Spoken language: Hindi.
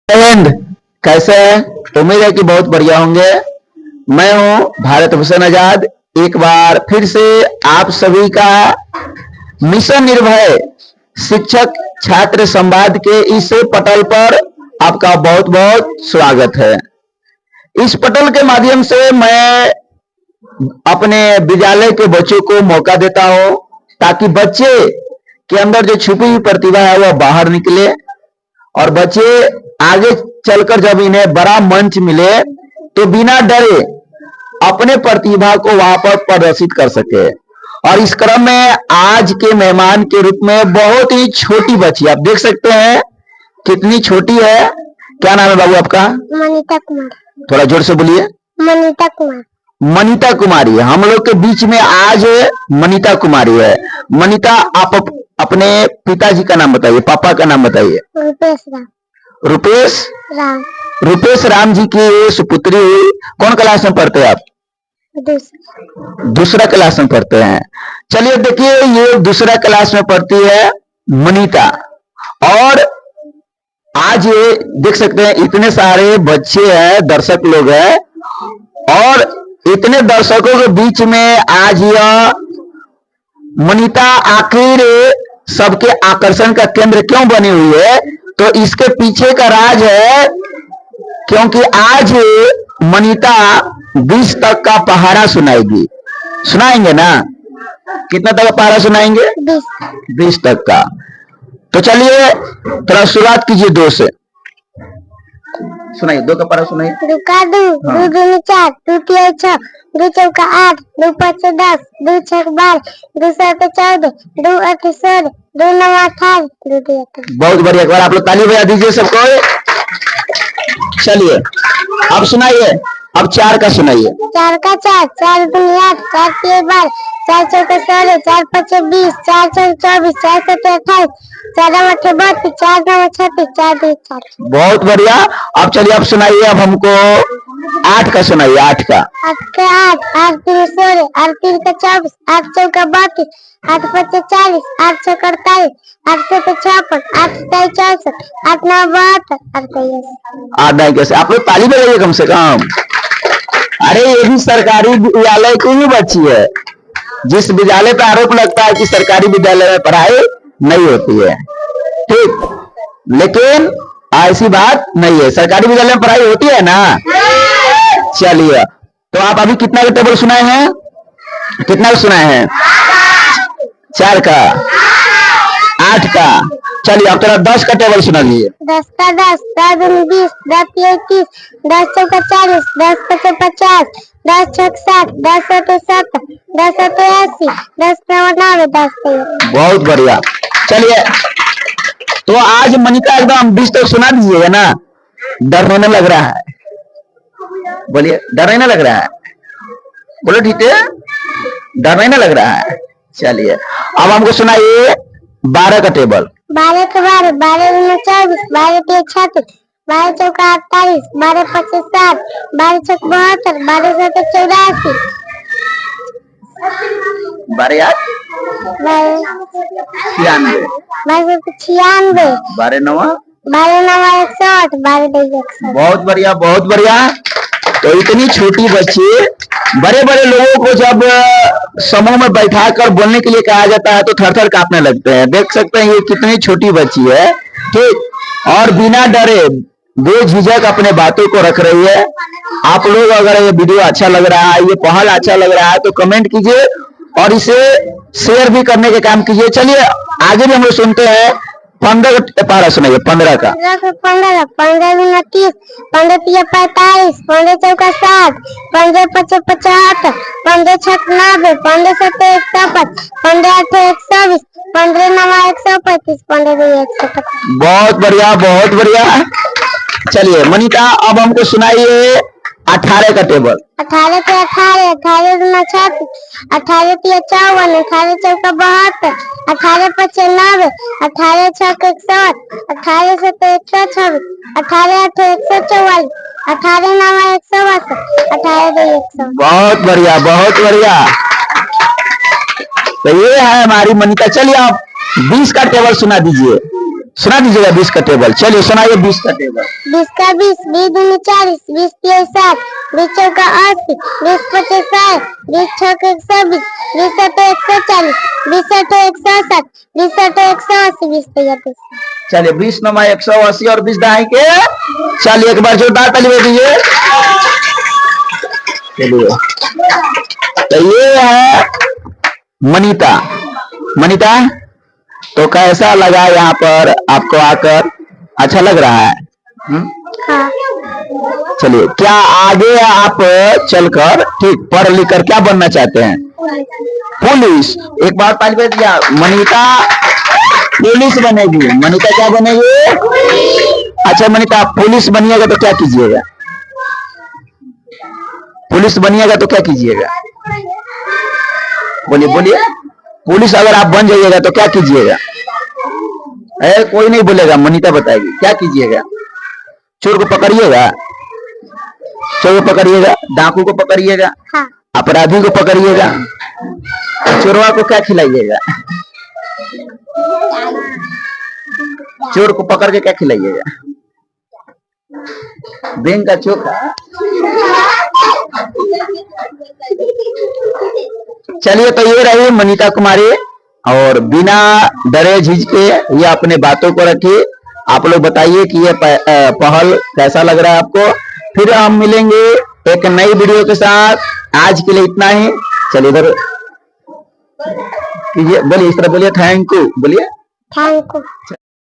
हिंद, कैसे हैं? उम्मीद है कि बहुत बढ़िया होंगे। मैं हूं भारत भूषण आजाद, एक बार फिर से आप सभी का मिशन निर्भय शिक्षक छात्र संवाद के इस पटल पर आपका बहुत बहुत स्वागत है। इस पटल के माध्यम से मैं अपने विद्यालय के बच्चों को मौका देता हूं ताकि बच्चे के अंदर जो छुपी हुई प्रतिभा है वह बाहर निकले और बच्चे आगे चलकर जब इन्हें बड़ा मंच मिले तो बिना डरे अपने प्रतिभा को वहां पर प्रदर्शित कर सके। और इस क्रम में आज के मेहमान के रूप में बहुत ही छोटी बच्ची, आप देख सकते हैं कितनी छोटी है। क्या नाम है बाबू आपका? मनीता कुमार। थोड़ा जोर से बोलिए। मनीता कुमार। मनीता कुमारी हम लोग के बीच में आज मनीता कुमारी है। मनीता, आप अपने पिताजी का नाम बताइए, पापा का नाम बताइए। रुपेश राम। रुपेश राम। रुपेश राम जी की सुपुत्री हुई। कौन क्लास में पढ़ते हैं आप? दूसरा क्लास में पढ़ते हैं। चलिए देखिए, ये दूसरा क्लास में पढ़ती है मनीता। और आज ये देख सकते हैं इतने सारे बच्चे हैं, दर्शक लोग हैं, और इतने दर्शकों के बीच में आज यह मनीता आखिर सबके आकर्षण का केंद्र क्यों बनी हुई है? तो इसके पीछे का राज है क्योंकि आज मनीता 20 तक का पहाड़ा सुनाएगी। सुनाएंगे ना? कितना तक का पहाड़ा सुनाएंगे? 20 तक का। तो चलिए थोड़ा शुरुआत कीजिए 2 से। सुनाइए, 2 का पहाड़ा सुनाइए। रुका दू, दू दूनी 4, दू तिया 6, दू चौका 8, दू 5 10, दू 6 12, दू 7 14, दू 8 16, दू 9 18, दू 2 18। बहुत बढ़िया, एक बार आप लोग ताली बजा दीजिए सबको। चलिए अब सुनाइए, अब 4 का सुनाइए। 4 का 4, 4 दूनी 8, 4 तिया 12, 4 चौका 16, 4 5 20, 4 6 24, 4 7 28, 4 9 32, 4 9 36, 4 2 4। बहुत बढ़िया। अब चलिए अब सुनाइए, अब हमको 8 का सुनाइए। 8 का 8 का 8, 8 3 16, 8 3 का 24, 8 चौका 32, 8 5 40, 8 6 48, 8 7 56, 8 7 64, 8 9 72, 8 23। 8 9 कैसे? आप लोग ताली बजाइए कम से कम। अरे ये भी सरकारी विद्यालय की ही बच्ची है। जिस विद्यालय पर आरोप लगता है कि सरकारी विद्यालय में पढ़ाई नहीं होती है, ठीक, लेकिन ऐसी बात नहीं है, सरकारी विद्यालय में पढ़ाई होती है ना। चलिए, तो आप अभी कितना का टेबल सुनाए हैं? कितना का सुनाए हैं? 4 का, 8 का। चलिए अब थोड़ा 10 का टेबल सुना दीजिए। 10 का 10, 10 दूनी 20, 10 तिया 21, 10 चौका 40, 10 5 50, 10 6 60, 10 7 70, 10 7 80, 10 9 90, 10 23। बहुत बढ़िया। चलिए तो आज मनीता एकदम 20 तक सुना दीजिएगा ना? डर नहीं लग रहा है? बोलिए, डर नहीं लग रहा है? बोलो ठीक है, डर नहीं लग रहा है? चलिए अब हमको सुनाइए 12 का टेबल। 12 का 12, 12 दूनी 24, 12 तिया 36, 12 चौका 48, 12 5 60, 12 6 72, 12 7 84, 12 यार 12 96, 96, 12 9। 12 9 61, 12 2 61। बहुत बढ़िया, बहुत बढ़िया। तो इतनी छोटी बच्ची बड़े बड़े लोगों को जब समूह में बैठा कर बोलने के लिए कहा जाता है तो थर थर कांपने लगते हैं। देख सकते हैं ये कितनी छोटी बच्ची है, ठीक, और बिना डरे बेझिझक अपने बातों को रख रही है। आप लोग अगर ये वीडियो अच्छा लग रहा है, ये पहल अच्छा लग रहा है तो कमेंट कीजिए और इसे शेयर भी करने के काम कीजिए। चलिए आगे भी हम लोग सुनते हैं। 15 का पहाड़ा सुनाइए। 15 का 15, 15 दूनी 30, 15 तिया 45, 15 चौका 60, 15 5 75, 15 6 90, 15 7 61, 15 8 120, 15 9 135, 15 2 125। बहुत बढ़िया, बहुत बढ़िया। चलिए मनीता अब हमको सुनाइए 18 का टेबल। 18 पे 18, 18 दूना 36, 18 तिया 54, 18 चौका 72, 18 5 90, 18 6 61, 18 7 126, 18 8 144, 18 9 162, 18 2 100। बहुत बढ़िया, बहुत बढ़िया। तो ये है हमारी मनीता। चलिए आप 20 का टेबल सुना दीजिए। सुना दीजिएगा 20 का टेबल। चलिए सुनाइए 20 का टेबल। 20 का 20, 20 दूनी 40, 20 तीन 60, 20 चौका 80, 20 पच्चीस 60, 20 छक्के 120, 20 सत्ते 140, 20 अठे 160, 20 अठे 180, 20 तिया 30। चलिए 20 नमा 180 और 20 दहाई के। चलिए एक बार जोरदार ताली बजा दीजिए। चलिए तो ये है मनीता। मनीता तो कैसा लगा यहाँ पर आपको आकर? अच्छा लग रहा है? हाँ। चलिए क्या आगे आप चलकर ठीक पढ़ लिख कर क्या बनना चाहते हैं? पुलिस। एक बार ताली बजा दिया। मनीता पुलिस बनेगी। मनीता क्या बनेगी? अच्छा मनीता पुलिस बनिएगा तो क्या कीजिएगा? पुलिस बनिएगा तो क्या कीजिएगा? बोलिए बोलिए। पुलिस अगर आप बन जाइएगा तो क्या कीजिएगा? कोई नहीं बोलेगा, मनीता बताएगी। क्या कीजिएगा? चोर को पकड़िएगा, चोर को पकड़िएगा, डाकू को पकड़िएगा, हाँ। अपराधी को पकड़िएगा, चोरवा को क्या खिलाइएगा? चोर को पकड़ के क्या खिलाइएगा? बैंक का चोखा। चलिए तो ये रही मनीता कुमारी, और बिना डरे झिझके ये अपने बातों को रखिए। आप लोग बताइए कि ये पहल कैसा लग रहा है आपको। फिर हम मिलेंगे एक नई वीडियो के साथ। आज के लिए इतना ही। चलिए इधर कीजिए, बोलिए इस तरह बोलिए, थैंक यू बोलिए। Thank you.